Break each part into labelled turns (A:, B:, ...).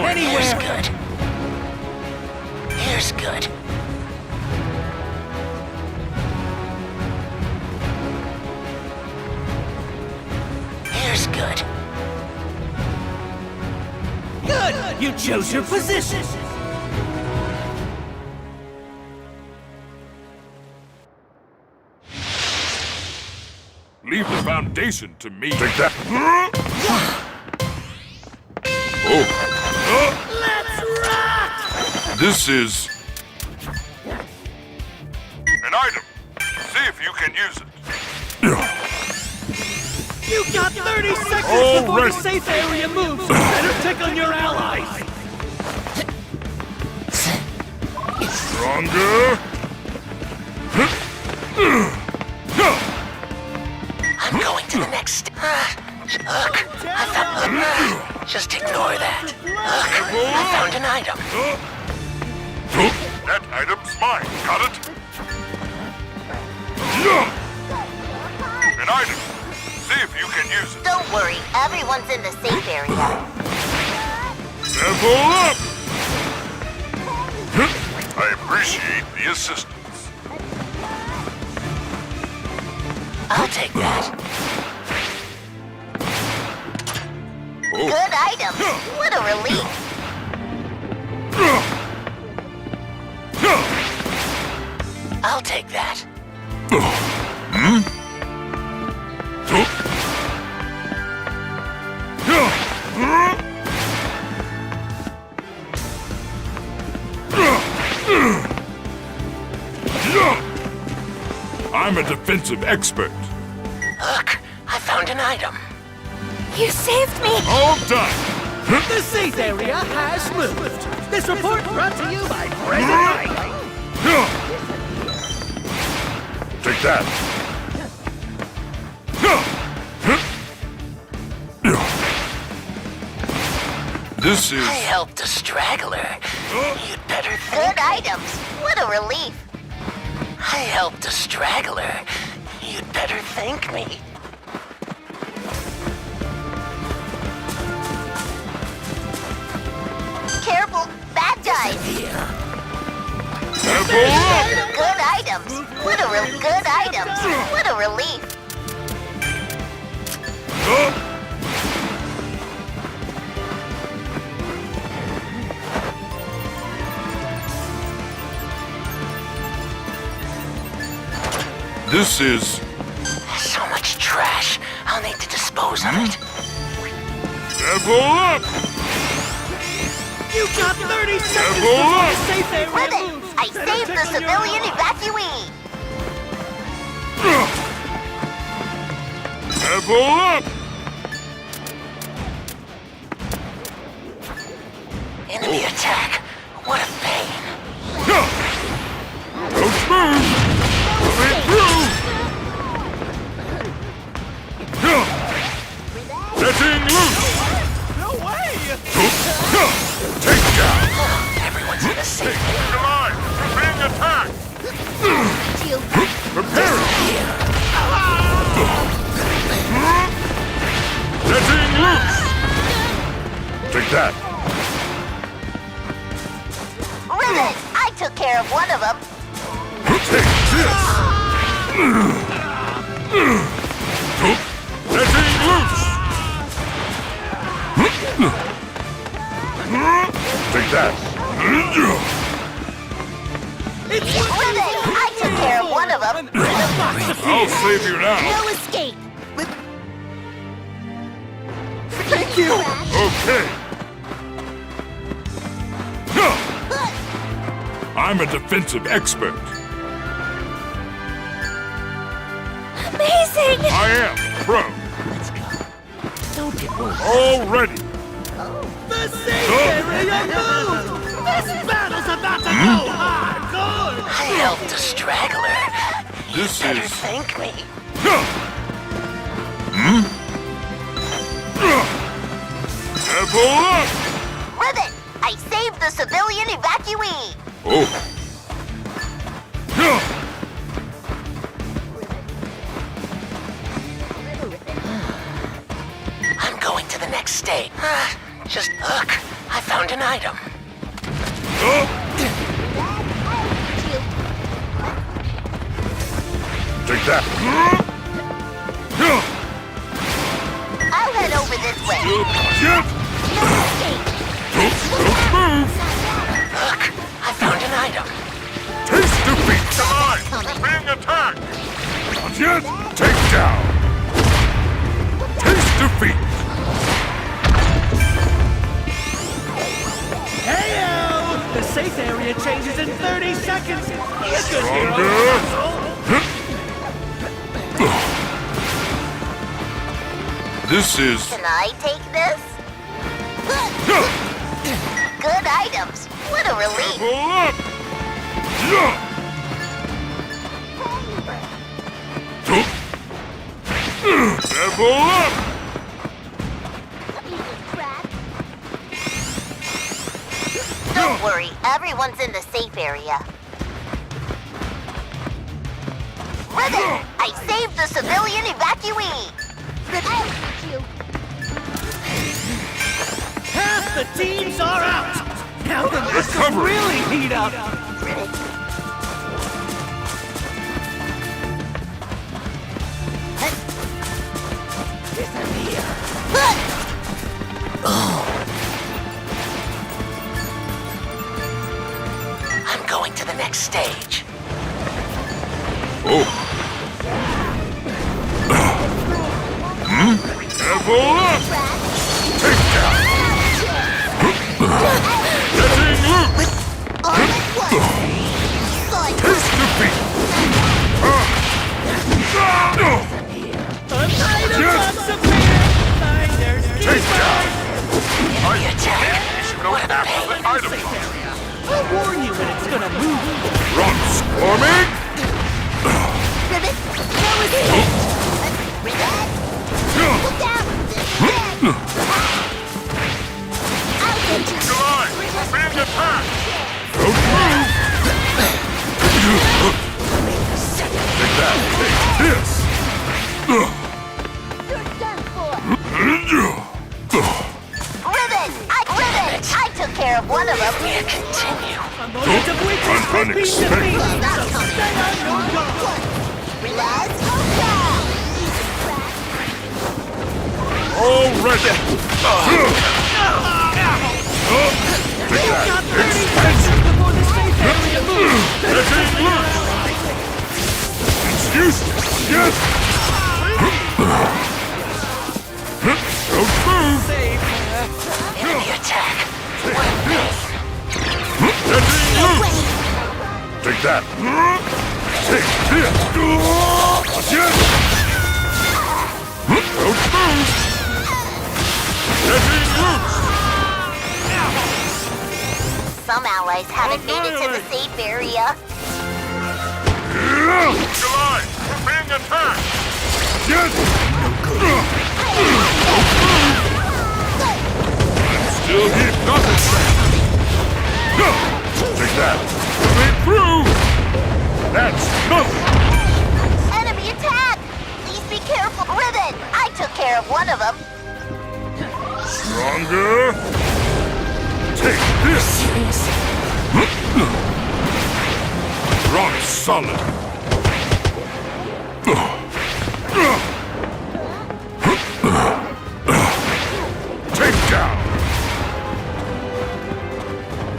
A: point.
B: Here's good. Here's good. Here's good.
C: Good! You chose your position!
A: Leave the foundation to me. Take that. Oh.
C: Let's rock!
A: This is an item. See if you can use it.
C: You got 30 seconds
A: All
C: before
A: ready.
C: the safe area moves! Better tickle your allies!
A: Stronger.
B: I'm going to the next. Look, I found. Just ignore that. Look, I found an item.
A: That item's mine. Got it? An item. See if you can use it.
D: Don't worry, everyone's in the safe area.
A: Level up! I appreciate the assistance.
B: I'll take that.
A: Oh.
D: Good item. What a relief.
B: I'll take that.
A: I'm a defensive expert.
B: Look, I found an item.
D: You saved me.
A: All done.
C: The safe area has moved! This report brought to you by President Knight!
A: Take that. This is...
B: I helped a straggler. You'd better
D: Good
B: thank me.
D: items. What a relief.
B: I helped a straggler. You'd better thank me.
D: Careful, bad guys.
A: Level up!
D: Good items. What a good items. What a relief.
A: This is...
B: So much trash. I'll need to dispose of it.
A: Level up!
C: You got 30 seconds
A: Level
C: before
A: up.
C: the safe area
D: Ribbit,
C: moves!
D: I
C: Better
D: saved the
C: tickle your
D: civilian
C: allies.
D: evacuee.
A: Level up!
B: Enemy attack. What a pain.
A: Don't move! Moving through! Letting loose!
C: No way!
A: Take down!
B: Everyone's in a safe
A: Come on! Being attacked! Prepare! Letting loose! Take that!
D: Ribbit, I took care of one of them.
A: Take this! Letting loose! Take that!
C: It's
D: Ribbit, I took care of one of them.
A: I'll save you now!
D: No escape.
C: Thank you!
A: Okay! I'm a defensive expert.
D: Amazing.
A: I am pro.
B: Let's go. Don't get worried.
A: All ready.
C: The safe area moved! This battle's about to go hardcore!
B: I helped a straggler.
A: This
B: Better
A: is...
B: thank me.
A: Level up!
D: Ribbit, I saved the civilian evacuee.
A: Oh.
B: I'm going to the next state. Just look. I found an item.
A: Take that.
D: I'll head over this way.
A: Shit! Don't move!
B: Look, I found an item.
A: Taste defeat! Come on! Being attacked! Not yet! Take down! Taste defeat!
C: Heyo! The safe area changes in 30 seconds. Be a good hero,
A: Stronger.
C: asshole.
A: This is...
D: Can I take this? Good items. What a relief.
A: Pull up! Yeah! Level up!
D: Don't worry, everyone's in the safe area. Ribbon! I saved the civilian evacuee!
C: Half the teams are out. Now the mess will
A: Recovery.
C: really heat up.
B: I'm going to the next stage.
A: Oh. Level up! Take down! Getting loose! Taste defeat!
C: An item
A: Yes.
C: disappeared. Finders
A: Take down!
B: Enemy attack. What a pain.
C: I'll warn you when it's gonna move.
A: Run, swarming! July! Being attacked! Don't move! Take that! Take this!
D: Ribbon! I took care of one of them.
B: We continue.
C: A moment of weakness has been defeated. So stay on your guard.
D: Let's go!
A: All ready! Take that!
C: Got 30
A: Expansion!
C: seconds before the safe area moves.
A: Getting loose! It's useless! Yes! Don't move!
B: Enemy attack. What a pain.
A: Getting loose! Take that! Take this! Yes! Don't move! Getting loose!
D: Some allies haven't made it to the safe area.
A: July! We're being attacked! Yes! Still here! Nothing! Take that! Coming through! That's nothing!
D: Enemy attack! Please be careful, Ribbon! I took care of one of them.
A: Stronger! Take this! Rock solid! Take down!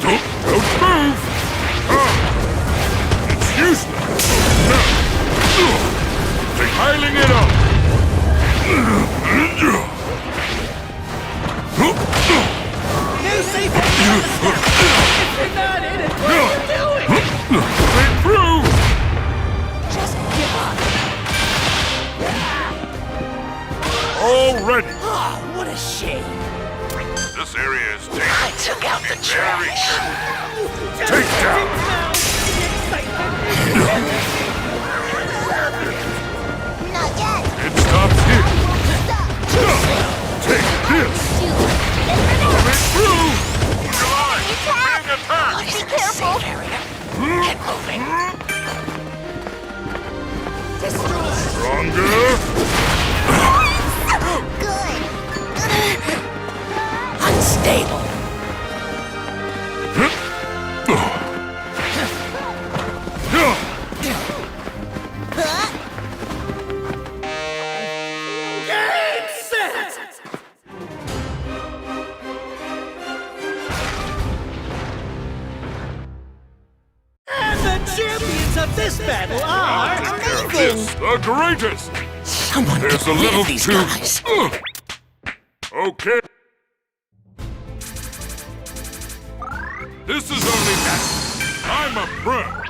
A: Don't move! It's useless! Take piling it up!
C: New safe area. If you're not in it, what are you doing?
A: Coming through!
C: Just give up.
A: All ready!
C: Oh, what a shame.
A: This area is
B: I
A: dangerous.
B: took out the trash.
A: Take down!
D: Not yet.
A: It stops here!
D: Stop.
A: Take this! Coming through! July!
D: Attack!
A: Being attacked!
B: He's
D: Be
B: in the
D: careful.
B: safe area. Get moving.
A: Stronger!
D: Good.
B: Unstable.
C: this battle are
A: This, the greatest.
B: Someone
A: There's
B: get
A: a
B: rid
A: little
B: of these
A: too.
B: guys.
A: Okay. This is only that. I'm a pro.